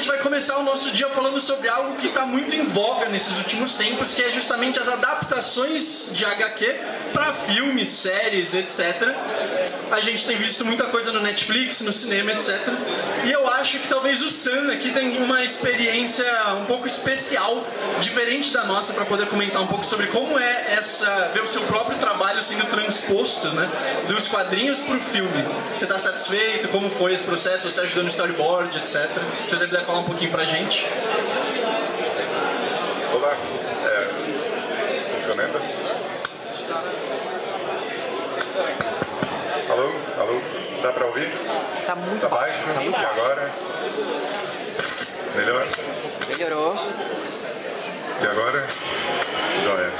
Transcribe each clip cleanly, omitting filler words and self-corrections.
vai começar o nosso dia falando sobre algo que está muito em voga nesses últimos tempos, que é justamente as adaptações de HQ para filmes, séries, etc. A gente tem visto muita coisa no Netflix, no cinema, etc. E eu acho que talvez o Sam aqui tem uma experiência um pouco especial, diferente da nossa, para poder comentar um pouco sobre como é ver o seu próprio trabalho sendo transposto, né, dos quadrinhos para o filme. Você está satisfeito? Como foi esse processo? Você ajudou no storyboard, etc. Se você puder falar um pouquinho pra gente. Olá, funcionando? Alô? Alô? Dá pra ouvir? Tá muito baixo. Tá muito E agora? Melhor? Melhorou. E agora? Joia.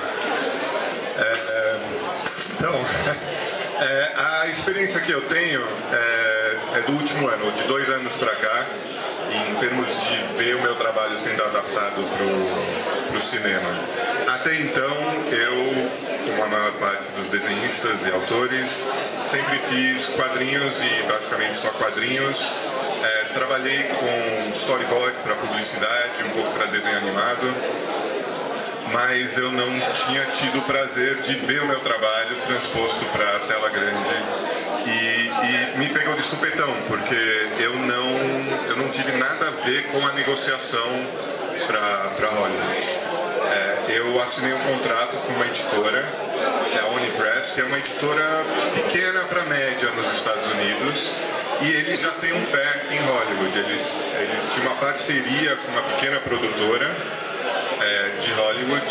Então, a experiência que eu tenho é do último ano, de 2 anos pra cá, em termos de ver o meu trabalho sendo adaptado pro cinema. Até então, eu, como a maior parte dos desenhistas e autores, sempre fiz quadrinhos e basicamente só quadrinhos. Trabalhei com storyboard para publicidade, um pouco para desenho animado, mas eu não tinha tido o prazer de ver o meu trabalho transposto para a tela grande e me pegou de supetão, porque eu não tive nada a ver com a negociação para Hollywood. Eu assinei um contrato com uma editora, que é a Unipress, que é uma editora pequena para média nos Estados Unidos, e eles já têm um pé em Hollywood. Eles tinham uma parceria com uma pequena produtora de Hollywood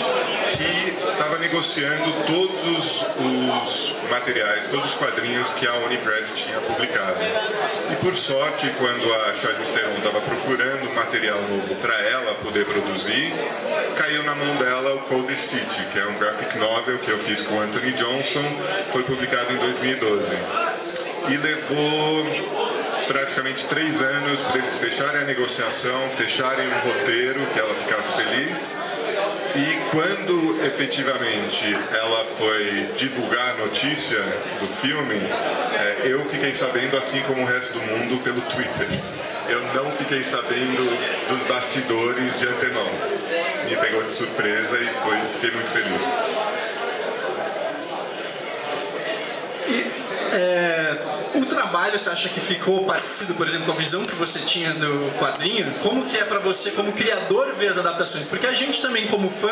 que estava negociando todos os materiais, todos os quadrinhos que a Unipress tinha publicado. E por sorte, quando a Charlize Theron estava procurando material novo para ela poder produzir, caiu na mão dela o Cold City, que é um graphic novel que eu fiz com Anthony Johnson, foi publicado em 2012. E levou praticamente 3 anos para eles fecharem a negociação, fecharem um roteiro, que ela ficasse feliz. E quando efetivamente ela foi divulgar a notícia do filme, eu fiquei sabendo, assim como o resto do mundo, pelo Twitter. Eu não fiquei sabendo dos bastidores de antemão. Me pegou de surpresa e fiquei muito feliz. O trabalho, você acha que ficou parecido, por exemplo, com a visão que você tinha do quadrinho? Como que é pra você, como criador, ver as adaptações? Porque a gente também, como fã,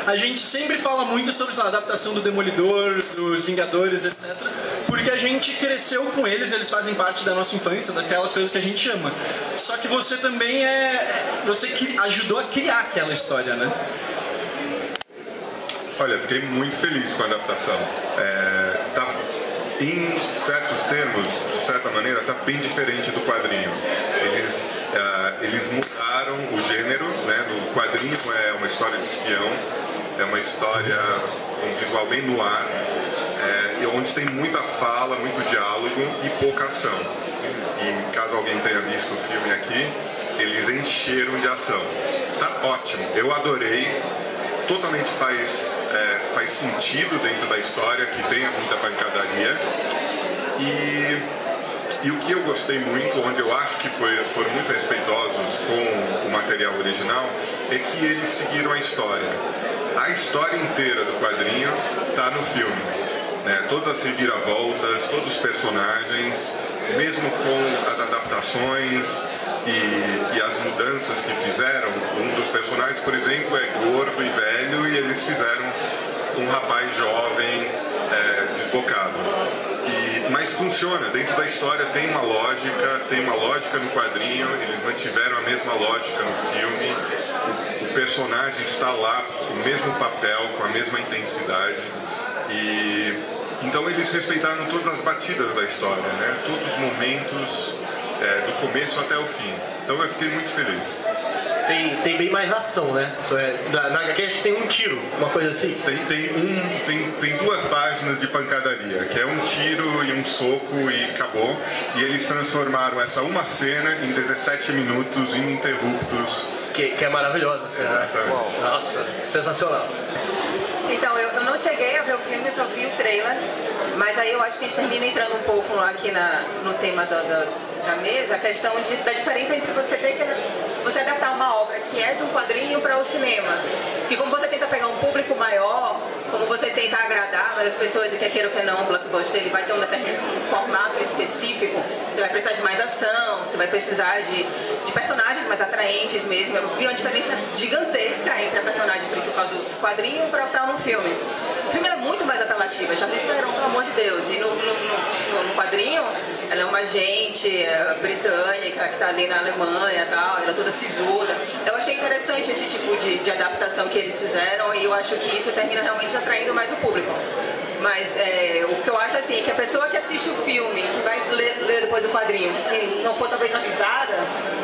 a gente sempre fala muito sobre a adaptação do Demolidor, dos Vingadores, etc. Porque a gente cresceu com eles fazem parte da nossa infância, daquelas coisas que a gente ama. Só que você também você ajudou a criar aquela história, né? Olha, fiquei muito feliz com a adaptação. Em certos termos, de certa maneira, está bem diferente do quadrinho. Eles mudaram o gênero, né? No quadrinho é uma história de espião, é uma história com um visual bem no ar, onde tem muita fala, muito diálogo e pouca ação. E caso alguém tenha visto o filme aqui, eles encheram de ação. Tá ótimo, eu adorei. Totalmente faz sentido dentro da história, que tenha muita pancadaria. E o que eu gostei muito, onde eu acho que foram muito respeitosos com o material original, é que eles seguiram a história. A história inteira do quadrinho está no filme, né? Todas as reviravoltas, todos os personagens, mesmo com as adaptações e as mudanças que fizeram. Um dos personagens, por exemplo, é gordo e velho, e eles fizeram um rapaz jovem, desbocado. Mas funciona, dentro da história tem uma lógica no quadrinho, eles mantiveram a mesma lógica no filme, o personagem está lá com o mesmo papel, com a mesma intensidade, e então eles respeitaram todas as batidas da história, né? Todos os momentos, do começo até o fim. Então eu fiquei muito feliz. Tem bem mais ação, né? Na HQ acho que tem um tiro, uma coisa assim. Tem 2 páginas de pancadaria, que é um tiro e um soco e acabou. E eles transformaram essa uma cena em 17 minutos ininterruptos. Que é maravilhosa a cena. Nossa, sensacional. Então, eu não cheguei a ver o filme, eu só vi o trailer, mas aí eu acho que a gente termina entrando um pouco aqui no tema da mesa, a questão da diferença entre você ter você adaptar uma obra que é de um quadrinho para o cinema. E como você tenta pegar um público maior, como você tenta agradar várias pessoas, e quer queira ou quer não, o blockbuster ele vai ter um determinado formato específico, você vai precisar de mais ação, você vai precisar de personagens mais atraentes mesmo. Eu vi uma diferença gigantesca entre a personagem principal do quadrinho para um filme. O filme era muito mais apelativo, a Charlize Theron, pelo amor de Deus, e no quadrinho ela é uma agente britânica que está ali na Alemanha e tal, ela é toda sisuda. Eu achei interessante esse tipo de adaptação que eles fizeram e eu acho que isso termina realmente atraindo mais o público. Mas o que eu acho assim, é que a pessoa que assiste o filme, que vai ler depois o quadrinho, se não for talvez avisada,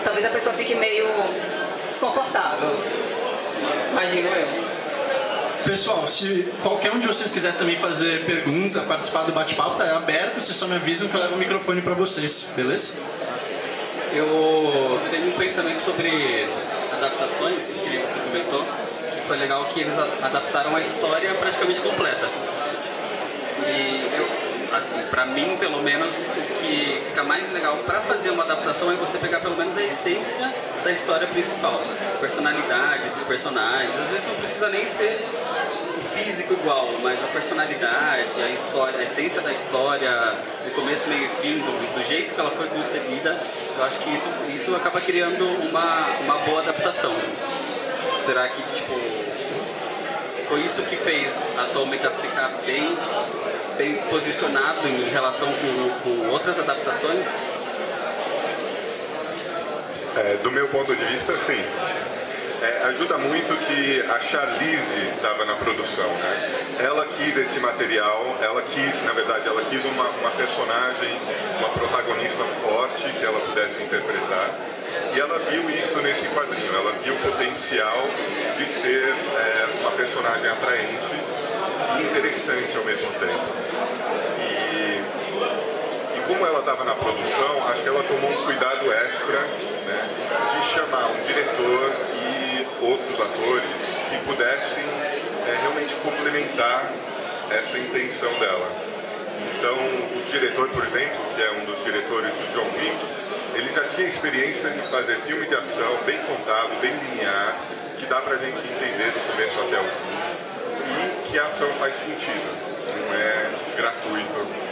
talvez a pessoa fique meio desconfortável. Imagino eu. Pessoal, se qualquer um de vocês quiser também fazer pergunta, participar do bate-papo, tá aberto, vocês só me avisam que eu levo o microfone para vocês, beleza? Eu tenho um pensamento sobre adaptações, que nem você comentou, que foi legal que eles adaptaram a história praticamente completa. E assim, pra mim, pelo menos, o que fica mais legal pra fazer uma adaptação é você pegar pelo menos a essência da história principal, a personalidade dos personagens. Às vezes não precisa nem ser físico igual, mas a personalidade, a história, a essência da história, o começo, meio e fim, do jeito que ela foi concebida, eu acho que isso acaba criando uma boa adaptação. Será que, tipo, foi isso que fez a Atômica ficar bem posicionado em relação com outras adaptações? Do meu ponto de vista, sim. Ajuda muito que a Charlize estava na produção, né? Ela quis esse material, ela quis uma personagem, uma protagonista forte que ela pudesse interpretar. E ela viu isso nesse quadrinho, ela viu o potencial de ser uma personagem atraente e interessante ao mesmo tempo. E como ela estava na produção, acho que ela tomou um cuidado extra, né, de chamar um diretor e outros atores que pudessem realmente complementar essa intenção dela. Então, o diretor, por exemplo, que é um dos diretores do John Wick, ele já tinha experiência de fazer filme de ação bem contado, bem linear, que dá pra gente entender do começo até o fim, e que a ação faz sentido, não é gratuito.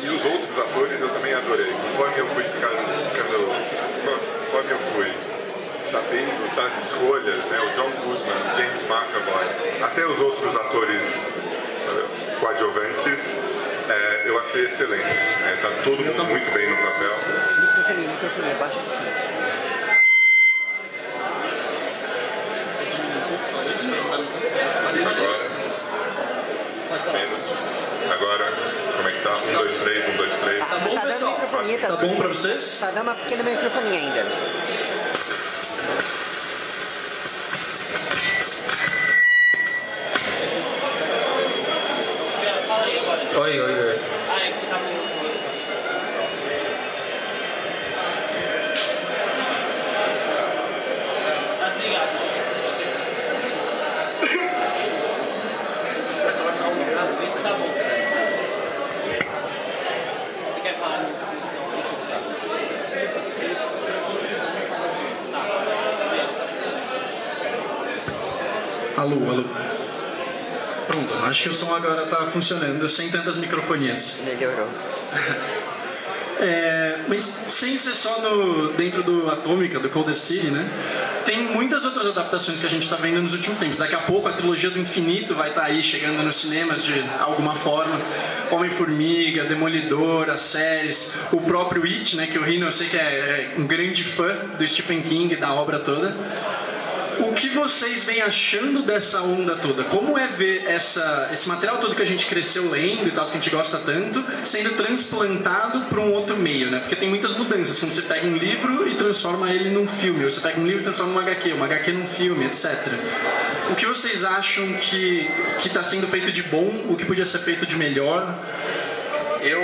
E os outros atores eu também adorei. Conforme eu fui conforme eu fui sabendo das escolhas, né, o John Goodman, James McAvoy, até os outros atores coadjuvantes, eu achei excelente. Tá todo mundo muito bem no papel. Microfone, baixa um pouquinho. Agora, como é que tá? 1, 2, 3, 1, 2, 3. Tá bom, pessoal? Tá bom pra vocês? Tá dando uma pequena microfonia ainda. Oi. Alô. Pronto, acho que o som agora tá funcionando, sem tantas microfonias. Melhorou. Mas sem ser só dentro do Atômica, do Coldest City, né? Tem muitas outras adaptações que a gente está vendo nos últimos tempos. Daqui a pouco a trilogia do Infinito vai estar aí chegando nos cinemas de alguma forma. Homem-Formiga, Demolidor, as séries, o próprio It, né? Que o Rino eu sei que é um grande fã do Stephen King, da obra toda. O que vocês vêm achando dessa onda toda? Como é ver esse material todo que a gente cresceu lendo e tal, que a gente gosta tanto, sendo transplantado para um outro meio, né? Porque tem muitas mudanças. Quando você pega um livro e transforma ele num filme, ou você pega um livro e transforma uma HQ num filme, etc. O que vocês acham que está sendo feito de bom? O que podia ser feito de melhor? Eu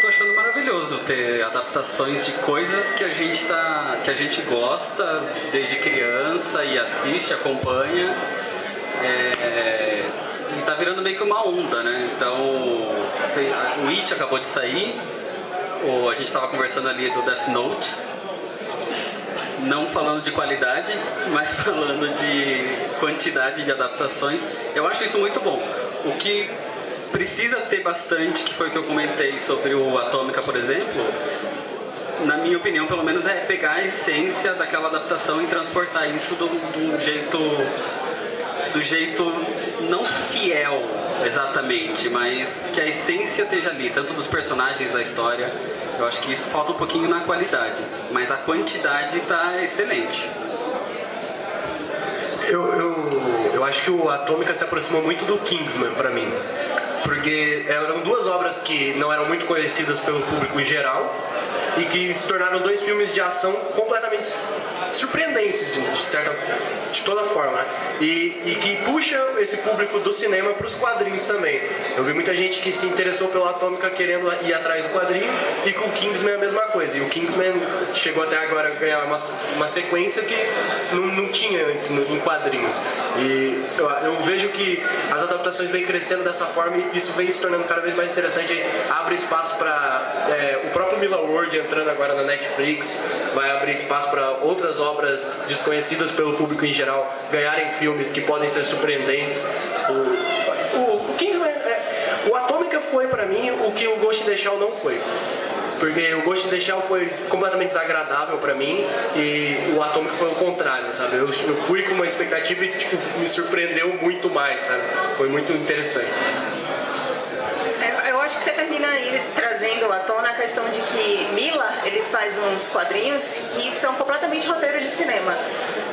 tô achando maravilhoso ter adaptações de coisas que a gente gosta desde criança e assiste, acompanha. E tá virando meio que uma onda, né? Então, o It acabou de sair, a gente tava conversando ali do Death Note. não falando de qualidade, mas falando de quantidade de adaptações, eu acho isso muito bom. O que precisa ter bastante, que foi o que eu comentei sobre o Atômica, por exemplo, na minha opinião, pelo menos, é pegar a essência daquela adaptação e transportar isso do jeito não fiel exatamente, mas que a essência esteja ali, tanto dos personagens da história. Eu acho que isso falta um pouquinho na qualidade, mas a quantidade está excelente. Eu acho que o Atômica se aproximou muito do Kingsman pra mim, porque eram duas obras que não eram muito conhecidas pelo público em geral e que se tornaram dois filmes de ação completamente surpreendentes de toda forma, né? E que puxa esse público do cinema para os quadrinhos também. Eu vi muita gente que se interessou pelo Atômica querendo ir atrás do quadrinho, e com o Kingsman é a mesma coisa. E o Kingsman chegou até agora a ganhar uma sequência que não tinha antes em quadrinhos. E eu vejo que as adaptações vêm crescendo dessa forma e isso vem se tornando cada vez mais interessante. Abre espaço para o próprio Miller World entrando agora na Netflix, vai abrir espaço para outras obras desconhecidas pelo público em geral ganharem filmes que podem ser surpreendentes. O Kingsman, o Atômica foi pra mim o que o Ghost in the Shell não foi. Porque o Ghost in the Shell foi completamente desagradável pra mim e o Atômica foi o contrário, sabe? Eu fui com uma expectativa e me surpreendeu muito mais, sabe? Foi muito interessante. Eu acho que você termina aí trazendo à tona a questão de que Miller, ele faz uns quadrinhos que são completamente roteiros de cinema.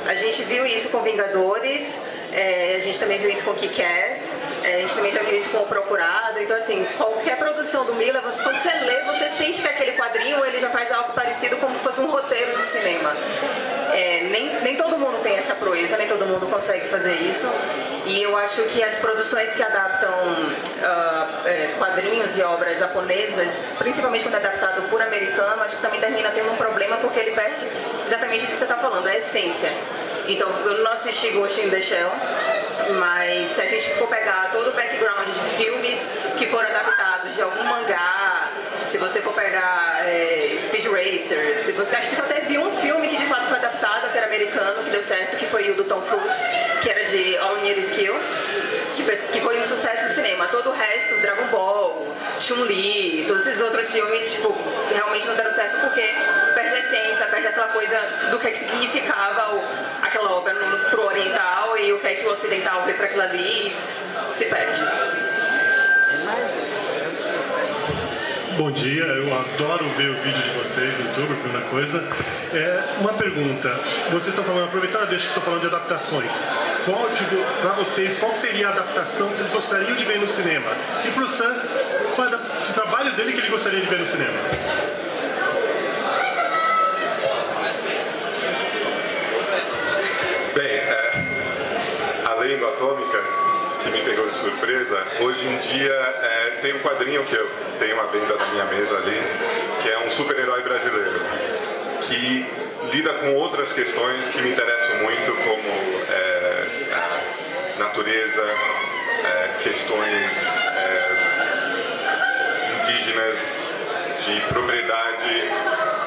A gente viu isso com Vingadores, a gente também viu isso com Kick-Ass, a gente também já viu isso com O Procurado. Então, assim, qualquer produção do Miller, quando você lê, você sente que aquele quadrinho ele já faz algo parecido como se fosse um roteiro de cinema. Nem todo mundo tem essa proeza, nem todo mundo consegue fazer isso. E eu acho que as produções que adaptam quadrinhos e obras japonesas, principalmente quando é adaptado por americano, acho que também termina tendo um problema, porque ele perde exatamente isso que você está falando, a essência. Então, eu não assisti Ghost in the Shell, mas se a gente for pegar todo o background de filmes que foram adaptados de algum mangá, se você for pegar Speed Racer, acho que só você viu um filme que de fato foi adaptado, que era americano, que deu certo, que foi o do Tom Cruise, que era de All You Need Is Kill, que foi um sucesso do cinema. Todo o resto, Dragon Ball, Chun-Li, todos esses outros filmes, realmente não deram certo porque perde a essência, perde aquela coisa do que significava aquela obra pro oriental, e o que é que o ocidental vê para aquilo ali se perde. Bom dia, eu adoro ver o vídeo de vocês no YouTube, primeira coisa. Uma pergunta, vocês estão falando, aproveitando a deixa que estão falando de adaptações, para vocês, qual seria a adaptação que vocês gostariam de ver no cinema? E para o Sam, qual é o trabalho dele que ele gostaria de ver no cinema? Bem, além do Atômica, que me pegou de surpresa, hoje em dia tem um quadrinho que eu tenho à venda na minha mesa ali, que é um super-herói brasileiro, que lida com outras questões que me interessam muito, como a natureza, questões indígenas, de propriedade,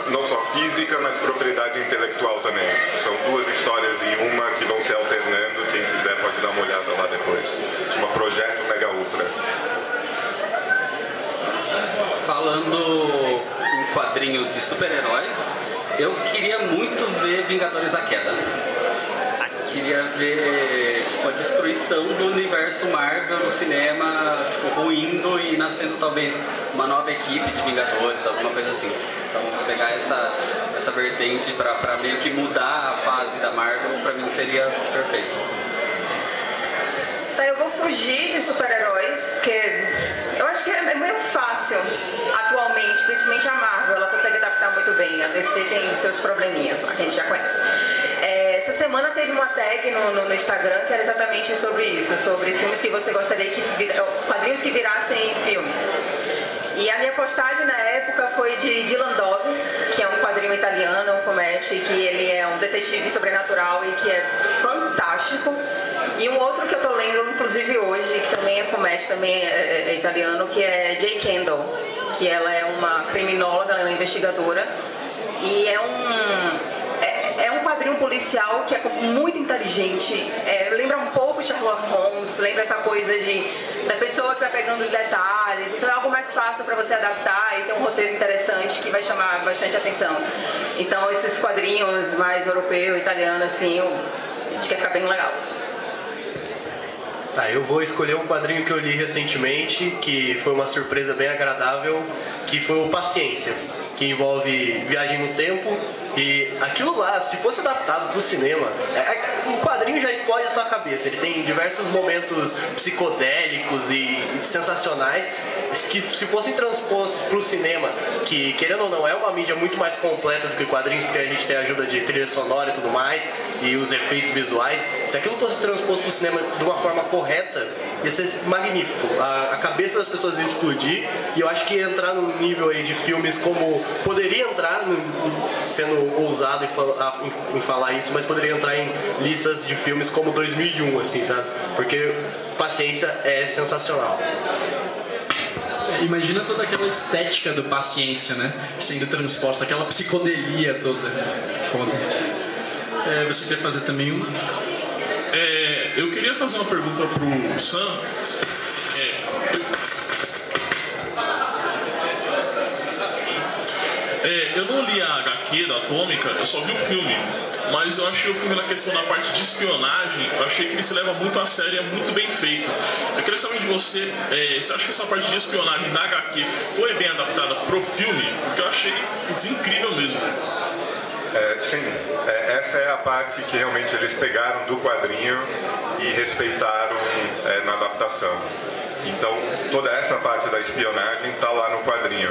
não só física, mas propriedade intelectual também. São duas histórias em uma que vão se alternando, quem quiser pode dar uma olhada lá depois. Chama Projeto Mega Ultra. Falando em quadrinhos de super-heróis, eu queria muito ver Vingadores à Queda. Queria ver a destruição do universo Marvel no cinema, ruindo e nascendo talvez uma nova equipe de Vingadores, alguma coisa assim. Então pegar essa vertente para meio que mudar a fase da Marvel, para mim seria perfeito. Tá, eu vou fugir de super-heróis, porque eu acho que é meio fácil atualmente, principalmente a Marvel, ela consegue adaptar muito bem. A DC tem os seus probleminhas lá, que a gente já conhece. Essa semana teve uma tag no Instagram que era exatamente sobre isso, sobre filmes que você gostaria quadrinhos que virassem filmes. E a minha postagem na época foi de Dylan Dog, que é um quadrinho italiano, um fumetti, que ele é um detetive sobrenatural e que é fantástico. E um outro que eu tô lendo, inclusive hoje, que também é fumetti, também é italiano, que é Jay Kendall, que ela é uma criminóloga, ela é uma investigadora. E é um um quadrinho policial que é muito inteligente, lembra um pouco Sherlock Holmes, lembra essa coisa da pessoa que vai pegando os detalhes, então é algo mais fácil para você adaptar e ter um roteiro interessante que vai chamar bastante atenção. Então esses quadrinhos mais europeu, italiano, assim, acho que vai ficar bem legal. Tá, eu vou escolher um quadrinho que eu li recentemente, que foi uma surpresa bem agradável, que foi o Paciência, que envolve viagem no tempo. E aquilo lá, se fosse adaptado para o cinema, o quadrinho já explode a sua cabeça. Ele tem diversos momentos psicodélicos e sensacionais que, se fossem transpostos para o cinema, que, querendo ou não, é uma mídia muito mais completa do que quadrinhos, porque a gente tem a ajuda de trilha sonora e tudo mais, e os efeitos visuais. Se aquilo fosse transposto para o cinema de uma forma correta, ia ser magnífico. A cabeça das pessoas ia explodir, e eu acho que ia entrar num nível aí de filmes como... Poderia entrar, sendo ousado em falar isso, mas poderia entrar em listas de filmes como 2001, assim, sabe? Porque Paciência é sensacional. Imagina toda aquela estética do Paciência, né? Sendo transposta, aquela psicodelia toda. Foda. Você quer fazer também uma? Eu queria fazer uma pergunta pro Sam. Eu não li a HQ da Atômica, eu só vi o filme, mas eu achei o filme na questão da parte de espionagem, eu achei que ele se leva muito a sério, é muito bem feito. Eu queria saber de você, você acha que essa parte de espionagem da HQ foi bem adaptada pro filme? Porque eu achei incrível mesmo. Sim, essa é a parte que realmente eles pegaram do quadrinho e respeitaram na adaptação. Então, toda essa parte da espionagem está lá no quadrinho.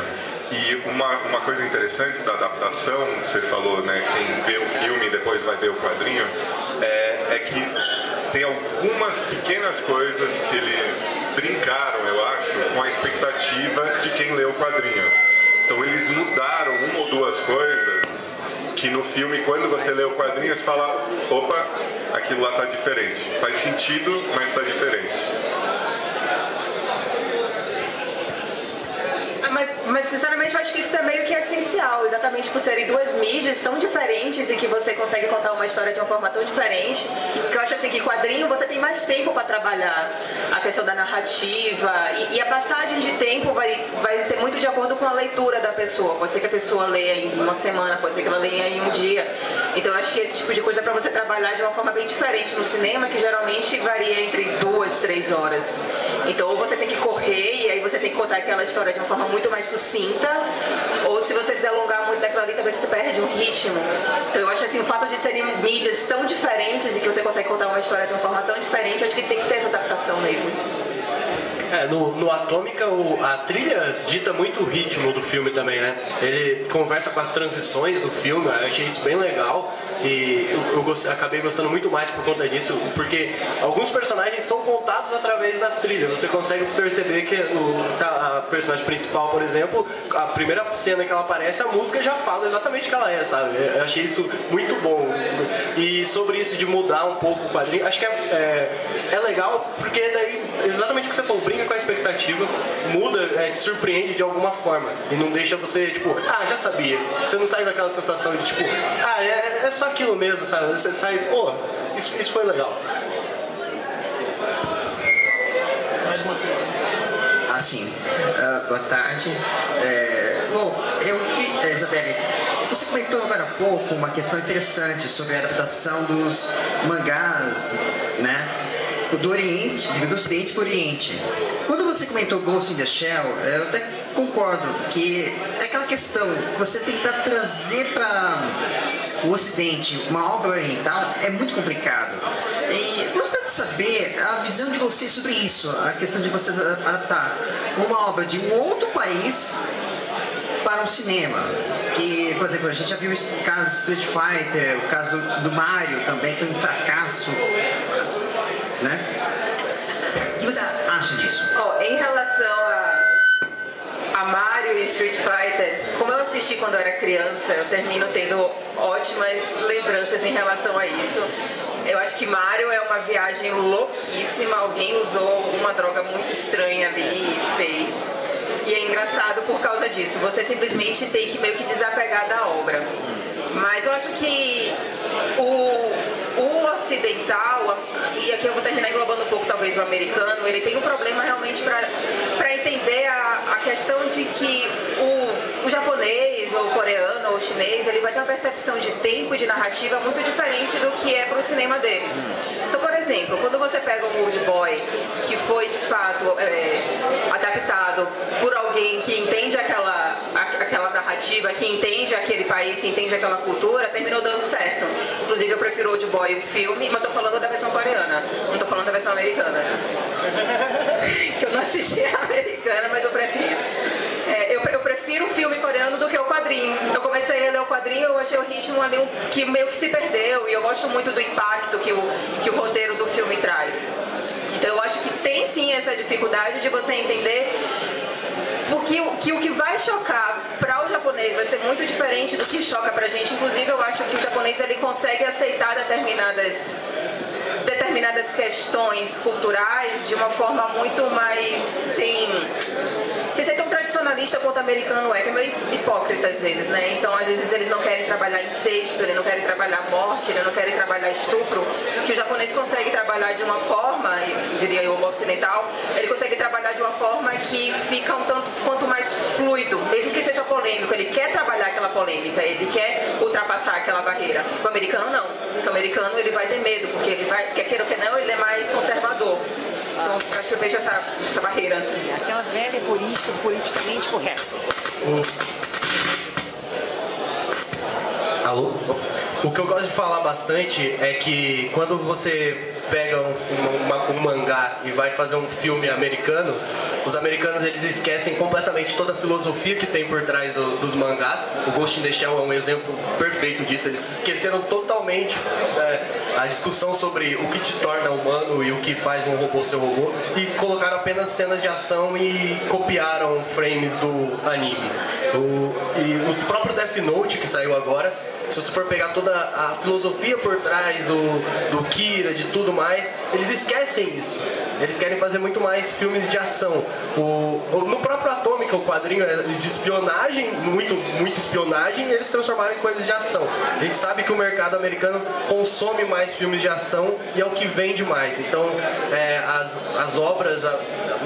E uma coisa interessante da adaptação, você falou, né, quem vê o filme e depois vai ver o quadrinho, é que tem algumas pequenas coisas que eles brincaram, eu acho, com a expectativa de quem lê o quadrinho. Então eles mudaram uma ou duas coisas que no filme, quando você lê o quadrinho, você fala, opa, aquilo lá está diferente. Faz sentido, mas está diferente. Mas sinceramente eu acho que isso é meio que essencial, exatamente por serem duas mídias tão diferentes e que você consegue contar uma história de uma forma tão diferente, que eu acho assim que quadrinho você tem mais tempo para trabalhar a questão da narrativa e a passagem de tempo vai ser muito de acordo com a leitura da pessoa. Pode ser que a pessoa leia em uma semana, pode ser que ela leia em um dia. Então eu acho que esse tipo de coisa é para você trabalhar de uma forma bem diferente no cinema, que geralmente varia entre 2, 3 horas. Então ou você tem que correr e aí você tem que contar aquela história de uma forma muito mais sucinta, ou se você se delongar muito naquela ali, talvez você perde um ritmo. Então eu acho assim, o fato de serem mídias tão diferentes e que você consegue contar uma história de uma forma tão diferente, acho que tem que ter essa adaptação mesmo. No Atômica, a trilha dita muito o ritmo do filme também, né? Ele conversa com as transições do filme, eu achei isso bem legal. E eu acabei gostando muito mais por conta disso, porque alguns personagens são contados através da trilha. Você consegue perceber que a personagem principal, por exemplo, a primeira cena que ela aparece, a música já fala exatamente o que ela é, sabe? Eu achei isso muito bom. E sobre isso de mudar um pouco o quadrinho, acho que é legal, porque daí, exatamente o que você falou, brinca com a expectativa, muda, te surpreende de alguma forma. E não deixa você, tipo, já sabia. Você não sai daquela sensação de, tipo, é só aquilo mesmo, sabe? Você sai, pô, isso foi legal. Mais uma pergunta. Sim. Boa tarde. Bom, eu vi, Isabelle, você comentou agora há pouco uma questão interessante sobre a adaptação dos mangás, né? Do Oriente, do Ocidente para o Oriente. Quando você comentou Ghost in the Shell, eu até concordo que é aquela questão, você tentar trazer para o Ocidente uma obra oriental é muito complicado. E eu gostaria de saber a visão de vocês sobre isso, a questão de vocês adaptar uma obra de um outro país para um cinema. Que, por exemplo, a gente já viu o caso do Street Fighter, o caso do Mario também, que foi um fracasso, né? O que vocês acham disso? Em relação a Mario e Street Fighter, como eu assisti quando eu era criança, eu termino tendo ótimas lembranças em relação a isso. Eu acho que Mario é uma viagem louquíssima, alguém usou uma droga muito estranha ali e fez. E é engraçado por causa disso. Você simplesmente tem que meio que desapegar da obra. Mas eu acho que o ocidental, e aqui eu vou terminar englobando um pouco talvez o americano, ele tem um problema realmente para entender a questão de que o japonês, ou o coreano, ou o chinês, ele vai ter uma percepção de tempo e de narrativa muito diferente do que é para o cinema deles. Então, por exemplo, quando você pega um Old Boy, que foi de fato adaptado por alguém que entende aquela narrativa, que entende aquele país, que entende aquela cultura, terminou dando certo. Inclusive eu prefiro Old Boy o filme, mas tô falando da versão coreana, não tô falando da versão americana. Que eu não assisti a americana, mas eu prefiro. Eu prefiro o filme coreano do que o quadrinho. Eu comecei a ler o quadrinho, eu achei o ritmo ali que meio que se perdeu, e eu gosto muito do impacto que o roteiro do filme traz. Então eu acho que tem sim essa dificuldade de você entender que o que vai chocar para o japonês vai ser muito diferente do que choca pra gente. Inclusive eu acho que o japonês ele consegue aceitar determinadas questões culturais de uma forma muito mais sem ser tão tradicionalista quanto o americano é, que é meio hipócrita às vezes, né? Então às vezes eles não querem trabalhar incesto, eles não querem trabalhar morte, eles não querem trabalhar estupro, que o japonês consegue trabalhar de uma forma, diria eu, o ocidental, ele consegue trabalhar de uma forma que fica um tanto quanto mais fluido, mesmo que seja polêmico, ele quer trabalhar aquela polêmica, ele quer ultrapassar aquela barreira. O americano não, o americano ele vai ter medo, porque ele vai, quer queira ou quer não, ele é mais conservador. Então, acho que eu vejo essa barreira. Sim, aquela velha politicamente correta. Alô? O que eu gosto de falar bastante é que quando você pega um mangá e vai fazer um filme americano, os americanos eles esquecem completamente toda a filosofia que tem por trás dos mangás. O Ghost in the Shell é um exemplo perfeito disso. Eles esqueceram totalmente a discussão sobre o que te torna humano e o que faz um robô ser robô, e colocaram apenas cenas de ação e copiaram frames do anime. E o próprio Death Note que saiu agora, se você for pegar toda a filosofia por trás do Kira, de tudo mais, eles esquecem isso. Eles querem fazer muito mais filmes de ação. No próprio Atômica, o quadrinho é de espionagem, muito espionagem, e eles transformaram em coisas de ação. A gente sabe que o mercado americano consome mais filmes de ação e é o que vende mais. Então, as obras,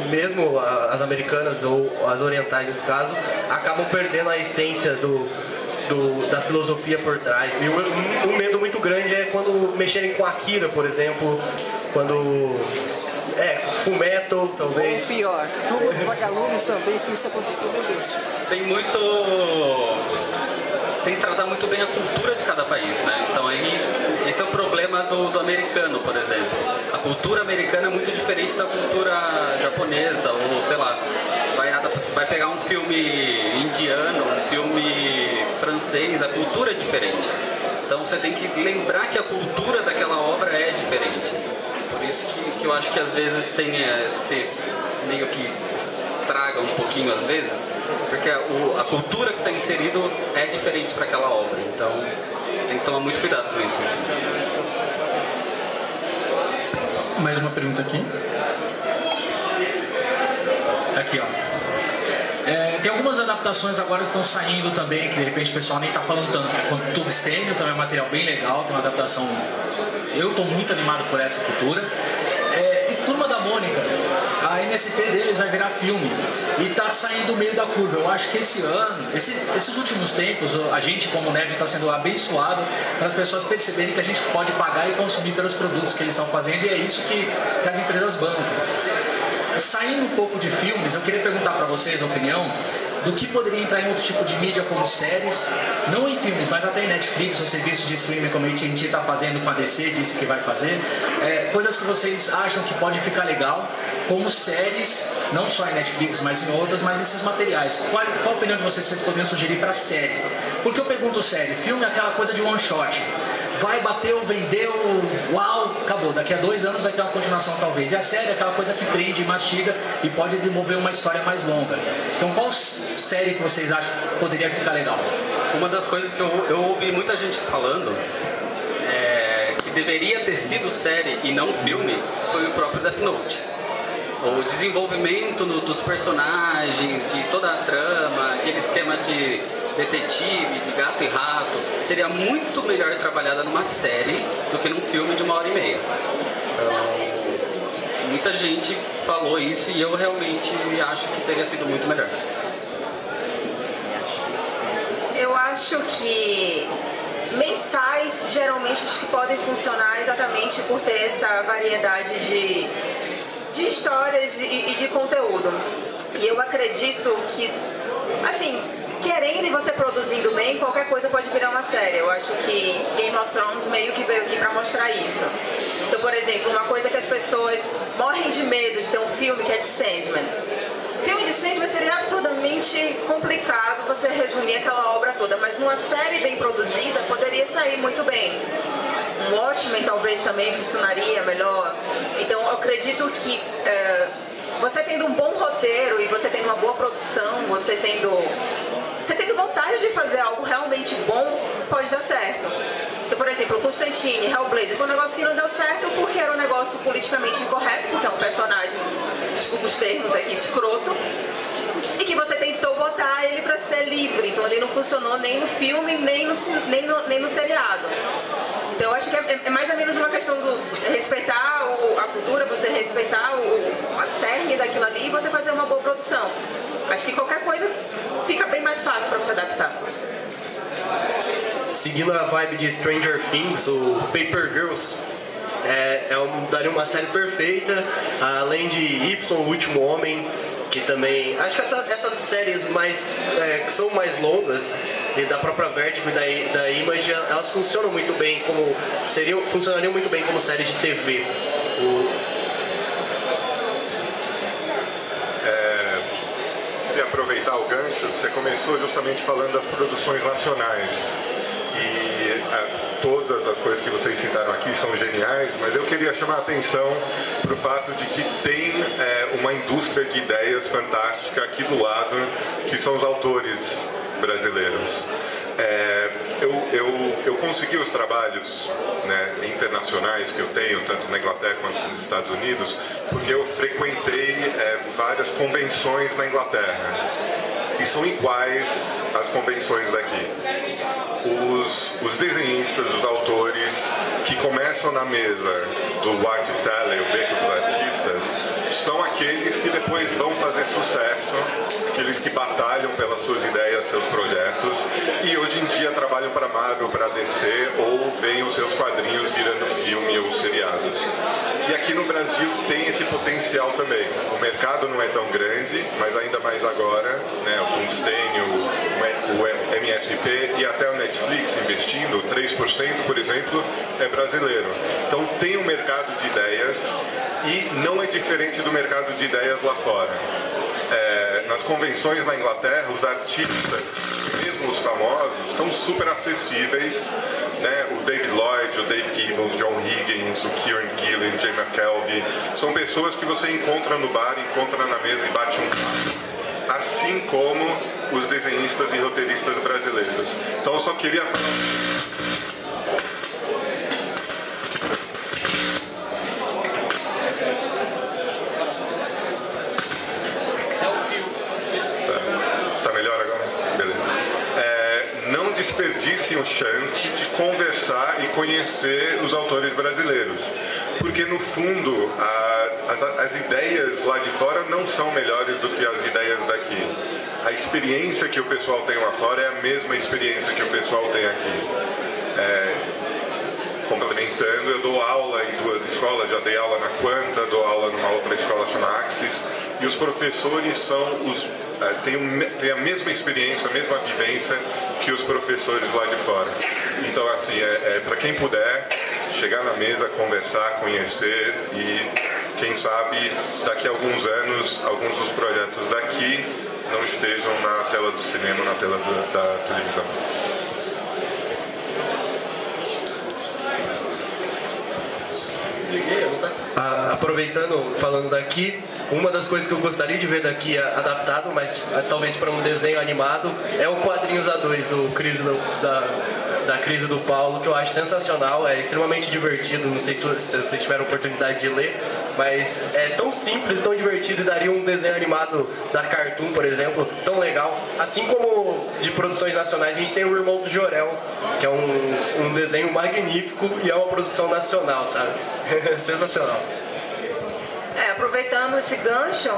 mesmo as americanas ou as orientais nesse caso, acabam perdendo a essência da filosofia por trás. E um medo muito grande é quando mexerem com Akira, por exemplo, quando Fullmetal, talvez. Ou pior, Turma dos Vagalumes também, se isso acontecer, meu Deus. Tem que tratar muito bem a cultura de cada país, né? Então aí, esse é o problema do americano, por exemplo. A cultura americana é muito diferente da cultura japonesa, ou sei lá, vai pegar um filme indiano, um filme francês, a cultura é diferente. Então você tem que lembrar que a cultura daquela obra é diferente. Por isso que eu acho que às vezes tem esse meio que estraga um pouquinho às vezes, porque a cultura que está inserido é diferente para aquela obra. Então tem que tomar muito cuidado com isso. Mais uma pergunta aqui. Aqui, ó. Tem algumas adaptações agora que estão saindo também, que de repente o pessoal nem está falando tanto, quanto Tungstênio, também é um material bem legal, tem uma adaptação. Eu estou muito animado por essa cultura. E Turma da Mônica, a MSP deles vai virar filme e está saindo meio da curva. Eu acho que esse ano, esses últimos tempos, a gente como nerd está sendo abençoado para as pessoas perceberem que a gente pode pagar e consumir pelos produtos que eles estão fazendo, e é isso que as empresas bancam. Saindo um pouco de filmes, eu queria perguntar para vocês a opinião do que poderia entrar em outro tipo de mídia, como séries, não em filmes, mas até em Netflix, ou serviço de streaming como a gente está fazendo com a DC, disse que vai fazer, coisas que vocês acham que pode ficar legal, como séries, não só em Netflix, mas em outras, mas esses materiais. Qual a opinião de vocês poderiam sugerir para série? Por que eu pergunto série? Filme é aquela coisa de one shot. Vai, bateu, vendeu, uau, acabou. Daqui a 2 anos vai ter uma continuação talvez. E a série é aquela coisa que prende, mastiga e pode desenvolver uma história mais longa. Então qual série que vocês acham que poderia ficar legal? Uma das coisas que eu ouvi muita gente falando que deveria ter sido série e não filme foi o próprio Death Note. o desenvolvimento dos personagens, de toda a trama, aquele esquema de detetive, de gato e rato, seria muito melhor trabalhada numa série do que num filme de 1h30. Então, muita gente falou isso e eu realmente acho que teria sido muito melhor. Eu acho que mensais geralmente acho que podem funcionar exatamente por ter essa variedade de histórias e de conteúdo. E eu acredito que, assim, querendo e você produzindo bem, qualquer coisa pode virar uma série. Eu acho que Game of Thrones meio que veio aqui pra mostrar isso. Então, por exemplo, uma coisa que as pessoas morrem de medo de ter um filme que é de Sandman. Filme de Sandman seria absurdamente complicado você resumir aquela obra toda, mas numa série bem produzida poderia sair muito bem. Um Watchmen talvez também funcionaria melhor. Então eu acredito que você tendo um bom roteiro e você tendo uma boa produção, você tendo vontade de fazer algo realmente bom, pode dar certo. Então, por exemplo, Constantine, Hellblazer, foi um negócio que não deu certo porque era um negócio politicamente incorreto, porque é um personagem, desculpa os termos aqui, escroto, e que você tentou botar ele para ser livre. Então ele não funcionou nem no filme, nem no seriado. Então eu acho que é mais ou menos uma questão do respeitar a cultura, você respeitar a cerne daquilo ali e você fazer uma boa produção. Acho que qualquer coisa fica bem mais fácil para você adaptar. Seguindo a vibe de Stranger Things, o Paper Girls daria uma série perfeita, além de Y, o Último Homem, que também... Acho que essas séries que são mais longas, e da própria Vertigo e da Image, elas funcionam muito bem funcionariam muito bem como séries de TV. Queria aproveitar o gancho, você começou justamente falando das produções nacionais. E todas as coisas que vocês citaram aqui são geniais, mas eu queria chamar a atenção para o fato de que tem uma indústria de ideias fantástica aqui do lado, que são os autores brasileiros. Eu consegui os trabalhos, né, internacionais que eu tenho, tanto na Inglaterra quanto nos Estados Unidos, porque eu frequentei várias convenções na Inglaterra. E são iguais às convenções daqui. Os desenhistas, os autores que começam na mesa do White Sally, o Beco dos Artistas, são aqueles que depois vão fazer sucesso, aqueles que batalham pelas suas ideias, seus projetos, e hoje em dia trabalham para Marvel, para DC, ou veem os seus quadrinhos virando filme ou seriados. E aqui no Brasil tem esse potencial também. O mercado não é tão grande, mas ainda mais agora, né, o Tungstênio, o MSP e até o Netflix investindo, 3%, por exemplo, é brasileiro. Então tem um mercado de ideias e não é diferente do mercado de ideias lá fora. Nas convenções na Inglaterra, os artistas, mesmo os famosos, estão super acessíveis, né? O David Lloyd, o Dave Gibbons, John Higgins, o Kieran Gillen, Jay McKelvey, são pessoas que você encontra no bar, encontra na mesa e bate um papo, assim como os desenhistas e roteiristas brasileiros. Então eu só queria falar... desperdicem a chance de conversar e conhecer os autores brasileiros, porque no fundo as ideias lá de fora não são melhores do que as ideias daqui. A experiência que o pessoal tem lá fora é a mesma experiência que o pessoal tem aqui. Complementando, eu dou aula em 2 escolas, já dei aula na Quanta, dou aula numa outra escola chamada Axis, e os professores têm a mesma experiência, a mesma vivência que os professores lá de fora. Então, assim, para quem puder, chegar na mesa, conversar, conhecer e, quem sabe, daqui a alguns anos, alguns dos projetos daqui não estejam na tela do cinema, na tela da televisão. Aproveitando, falando daqui, uma das coisas que eu gostaria de ver daqui adaptado, mas talvez para um desenho animado, é o Quadrinhos A2, do Chris da crise do Paulo, que eu acho sensacional, é extremamente divertido, não sei se vocês tiveram oportunidade de ler, mas é tão simples, tão divertido e daria um desenho animado da Cartoon, por exemplo, tão legal. Assim como de produções nacionais, a gente tem o Irmão do Jorel, que é um desenho magnífico e é uma produção nacional, sabe? Sensacional. Aproveitando esse gancho,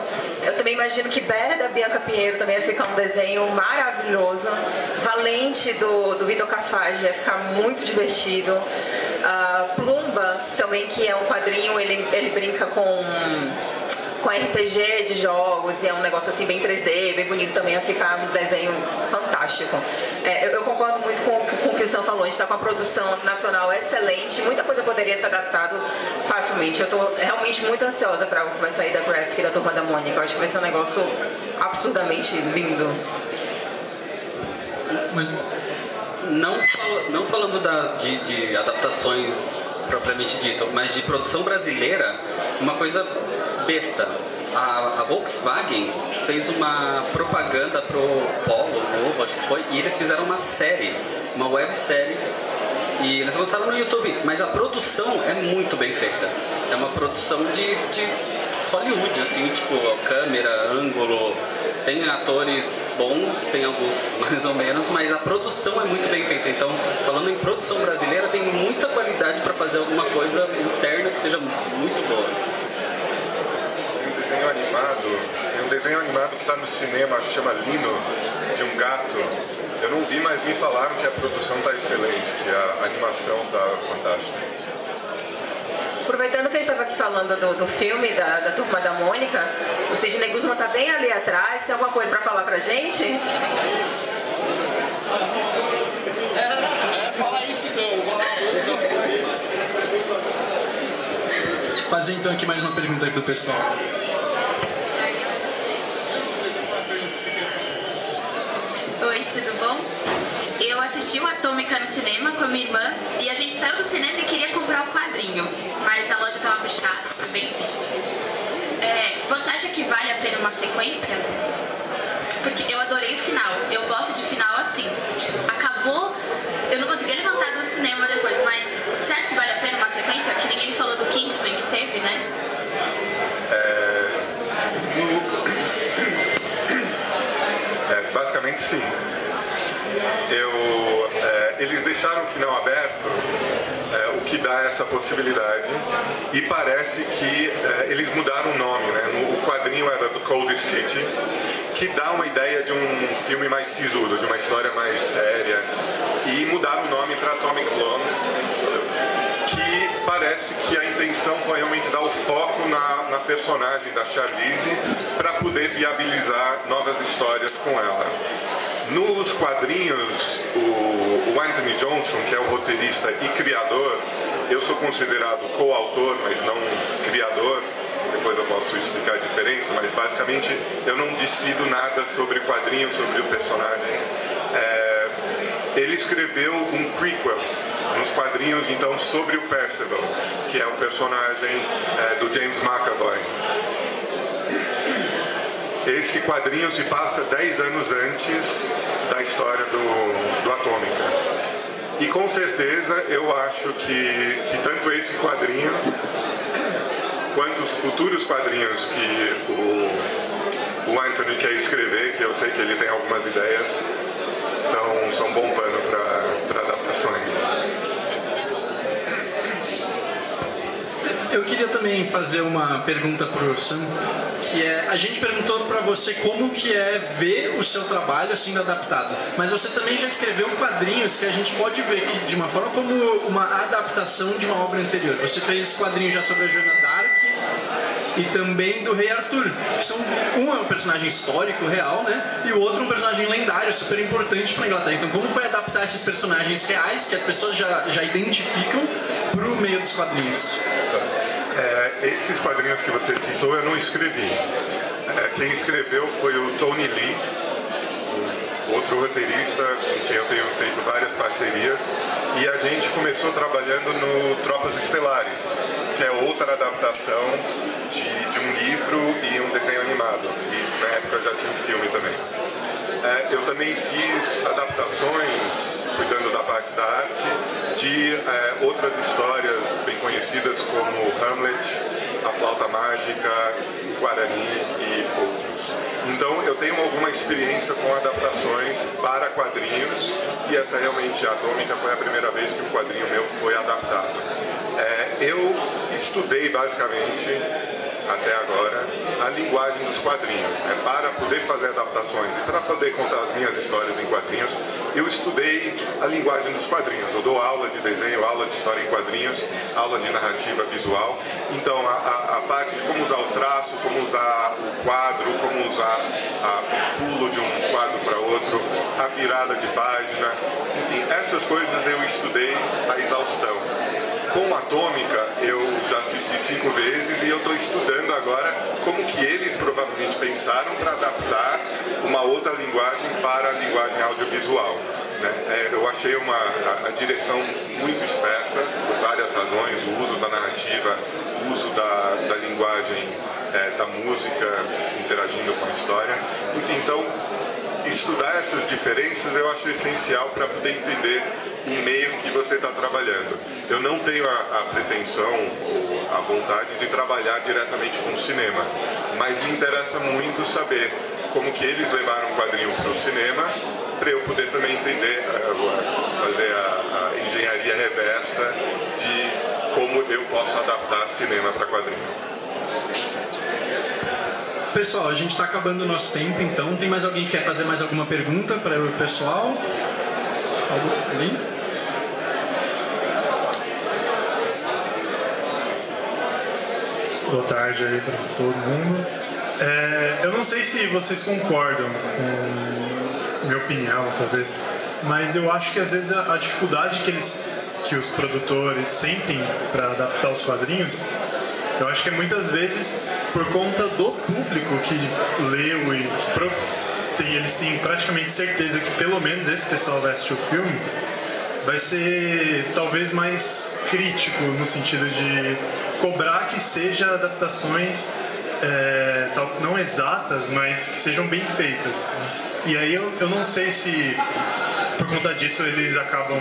eu também imagino que Ber da Bianca Pinheiro também ia ficar um desenho maravilhoso. Valente do Vitor Cafage ia ficar muito divertido. Plumba também, que é um quadrinho, ele brinca com RPG de jogos e é um negócio assim bem 3D, bem bonito também, ia ficar um desenho fantástico. Eu concordo muito com o que o Sam falou, a gente está com uma produção nacional excelente, muita coisa poderia ser adaptada facilmente. Eu estou realmente muito ansiosa para o que vai sair da Graphic e da Turma da Mônica, eu acho que vai ser um negócio absurdamente lindo. Mas não falando de adaptações propriamente dito, mas de produção brasileira, uma coisa besta. A Volkswagen fez uma propaganda pro Polo novo, acho que foi, e eles fizeram uma série, uma websérie, e eles lançaram no YouTube, mas a produção é muito bem feita. É uma produção de Hollywood, assim, tipo, câmera, ângulo, tem atores bons, tem alguns mais ou menos, mas a produção é muito bem feita. Então, falando em produção brasileira, tem muita qualidade para fazer alguma coisa interna que seja muito boa. Tem um desenho animado que está no cinema, acho que chama Lino, de um gato. Eu não vi, mas me falaram que a produção está excelente, que a animação está fantástica. Aproveitando que a gente estava aqui falando do filme da Turma da Mônica, o Sidney Guzman está bem ali atrás, tem alguma coisa para falar pra gente? Fala isso não, vou lá. Fazer então aqui mais uma pergunta aqui do pessoal. Oi, tudo bom? Eu assisti o Atômica no cinema com a minha irmã e a gente saiu do cinema e queria comprar o quadrinho, mas a loja estava fechada, foi bem triste. Você acha que vale a pena uma sequência? Porque eu adorei o final, eu gosto de final assim, tipo, acabou, eu não consegui levantar do cinema depois, mas você acha que vale a pena uma sequência? Que ninguém falou do Kingsman que teve, né? Basicamente sim. Eles deixaram o final aberto, o que dá essa possibilidade, e parece que eles mudaram o nome, né? O quadrinho era do Cold City, que dá uma ideia de um filme mais sisudo, de uma história mais séria, e mudaram o nome para Atomic Blonde, que parece que a intenção foi realmente dar o foco na personagem da Charlize para poder viabilizar novas histórias com ela. Nos quadrinhos, o Anthony Johnson, que é o roteirista e criador, eu sou considerado coautor, mas não criador, depois eu posso explicar a diferença, mas basicamente eu não decido nada sobre quadrinhos, sobre o personagem. Ele escreveu um prequel nos quadrinhos, então, sobre o Percival, que é um personagem do James McAvoy. Esse quadrinho se passa 10 anos antes da história do Atômica. E com certeza eu acho que tanto esse quadrinho quanto os futuros quadrinhos que o Anthony quer escrever, que eu sei que ele tem algumas ideias, são bom pano para adaptações. Eu queria também fazer uma pergunta pro Sam, que é, a gente perguntou para você como que é ver o seu trabalho sendo adaptado, mas você também já escreveu quadrinhos que a gente pode ver que de uma forma como uma adaptação de uma obra anterior. Você fez esse quadrinho já sobre a Joana d'Arc e também do Rei Arthur, que são um é um personagem histórico real, né, e o outro um personagem lendário, super importante para a Inglaterra. Então como foi adaptar esses personagens reais que as pessoas já identificam para o meio dos quadrinhos? Esses quadrinhos que você citou eu não escrevi. Quem escreveu foi o Tony Lee, outro roteirista com quem eu tenho feito várias parcerias, e a gente começou trabalhando no Tropas Estelares, que é outra adaptação de um livro e um desenho animado, e na época já tinha um filme também. Eu também fiz adaptações, cuidando da parte da outras histórias bem conhecidas como Hamlet, A Flauta Mágica, o Guarani e outros. Então eu tenho alguma experiência com adaptações para quadrinhos e essa realmente, a Atômica, foi a primeira vez que um quadrinho meu foi adaptado. Eu estudei basicamente até agora a linguagem dos quadrinhos, né? Para poder fazer adaptações e para poder contar as minhas histórias em quadrinhos, eu estudei a linguagem dos quadrinhos. Eu dou aula de desenho, aula de história em quadrinhos, aula de narrativa visual. Então a parte de como usar o traço, como usar o quadro, como usar o pulo de um quadro para outro, a virada de página, enfim, essas coisas eu estudei a exaustão. Com Atômica, eu já assisti 5 vezes e eu estou estudando agora como que eles provavelmente pensaram para adaptar uma outra linguagem para a linguagem audiovisual, né? Eu achei a direção muito esperta, por várias razões, o uso da narrativa, o uso da linguagem, da música, interagindo com a história. Enfim, então, estudar essas diferenças eu acho essencial para poder entender o meio que você está trabalhando. Eu não tenho a pretensão ou a vontade de trabalhar diretamente com o cinema, mas me interessa muito saber como que eles levaram o quadrinho para o cinema, para eu poder também entender, fazer a engenharia reversa de como eu posso adaptar cinema para quadrinho. Pessoal, a gente está acabando o nosso tempo, então tem mais alguém que quer fazer mais alguma pergunta para o pessoal? Ali? Boa tarde aí para todo mundo. Eu não sei se vocês concordam com minha opinião, talvez, mas eu acho que às vezes a dificuldade que os produtores sentem para adaptar os quadrinhos, eu acho que é muitas vezes por conta do público que leu e que eles têm praticamente certeza que pelo menos esse pessoal vai assistir o filme, vai ser talvez mais crítico no sentido de cobrar que seja adaptações não exatas, mas que sejam bem feitas. E aí eu não sei se por conta disso eles acabam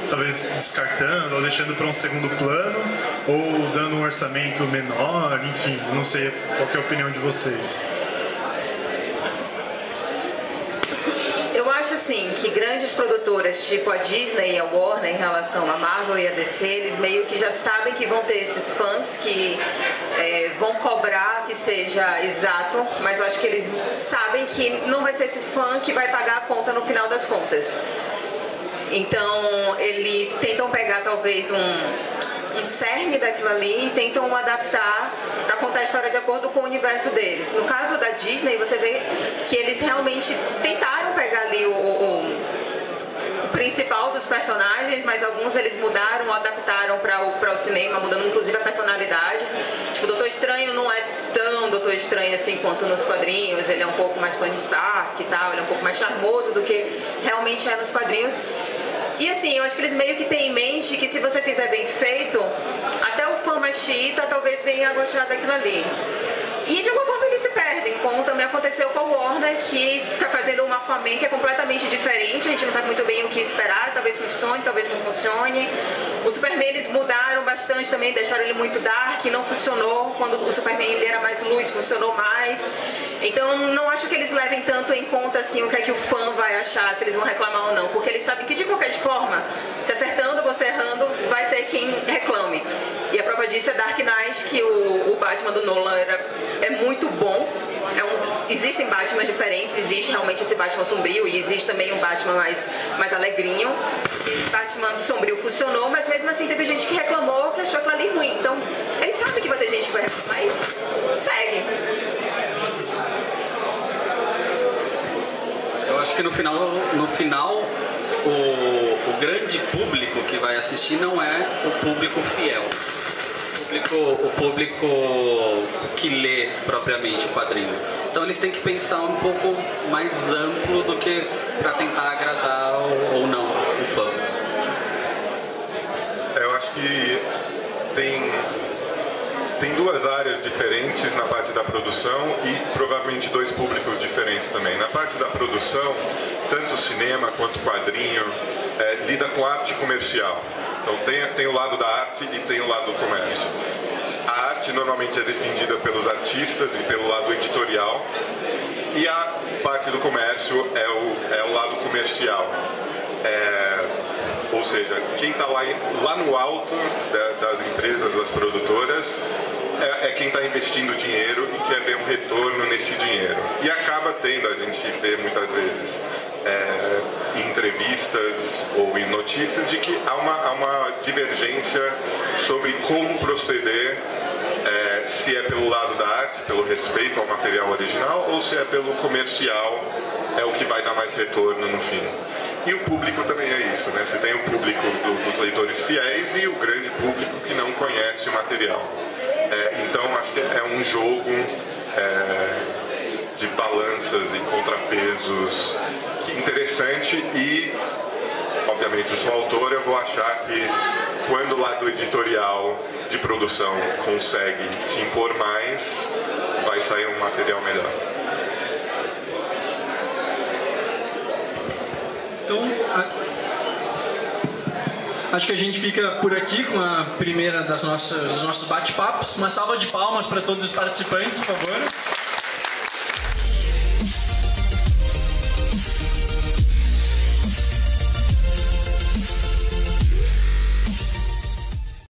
talvez descartando ou deixando para um segundo plano ou dando um orçamento menor, enfim, não sei qual que é a opinião de vocês. Eu acho assim que grandes produtoras tipo a Disney e a Warner em relação a Marvel e a DC, eles meio que já sabem que vão ter esses fãs que vão cobrar que seja exato, mas eu acho que eles sabem que não vai ser esse fã que vai pagar a conta no final das contas. Então eles tentam pegar talvez um cerne daquilo ali e tentam adaptar para contar a história de acordo com o universo deles. No caso da Disney, você vê que eles realmente tentaram pegar ali o principal dos personagens, mas alguns eles mudaram, adaptaram para o cinema, mudando inclusive a personalidade. Tipo, o Doutor Estranho não é tão Doutor Estranho assim quanto nos quadrinhos, ele é um pouco mais Tony Stark e tal, ele é um pouco mais charmoso do que realmente é nos quadrinhos. E assim, eu acho que eles meio que têm em mente que se você fizer bem feito, até o fã mais xiita talvez venha a gostar daquilo ali. E de alguma forma eles se perdem, como também aconteceu com o Warner, que está fazendo um Aquaman que é completamente diferente, a gente não sabe muito bem o que esperar, talvez funcione, talvez não funcione. O Superman eles mudaram bastante também, deixaram ele muito dark, não funcionou. Quando o Superman ele era mais luz, funcionou mais. Então não acho que eles levem tanto em conta assim o que é que o fã vai achar, se eles vão reclamar ou não, porque eles sabem que de qualquer forma, se acertando, você errando, vai ter quem reclame. E a prova disso é Dark Knight, que o Batman do Nolan é muito bom. Existem Batmans diferentes, existe realmente esse Batman sombrio e existe também um Batman mais alegrinho. Esse Batman sombrio funcionou, mas mesmo assim teve gente que reclamou, que achou aquilo ali ruim. Então, eles sabem que vai ter gente que vai reclamar e segue. Eu acho que no final o grande público que vai assistir não é o público fiel. O público que lê propriamente o quadrinho. Então eles têm que pensar um pouco mais amplo do que para tentar agradar ou não o fã. Eu acho que tem duas áreas diferentes na parte da produção e provavelmente dois públicos diferentes também. Na parte da produção, tanto cinema quanto quadrinho lida com arte comercial. Então tem o lado da arte e tem o lado do comércio. A arte normalmente é defendida pelos artistas e pelo lado editorial, e a parte do comércio é o lado comercial. Ou seja, quem está lá no alto das empresas, das produtoras, é quem está investindo dinheiro e quer ver um retorno nesse dinheiro. E acaba tendo, a gente vê muitas vezes em entrevistas ou em notícias, de que há uma divergência sobre como proceder, se é pelo lado da arte, pelo respeito ao material original, ou se é pelo comercial, é o que vai dar mais retorno no fim. E o público também é isso, né? Você tem o público dos leitores fiéis e o grande público que não conhece o material. Então acho que é um jogo de balanças e contrapesos interessante, e obviamente eu sou autor, eu vou achar que quando o lado editorial de produção consegue se impor mais, vai sair um material melhor. Então, acho que a gente fica por aqui com a primeira dos nossos bate-papos. Uma salva de palmas para todos os participantes, por favor.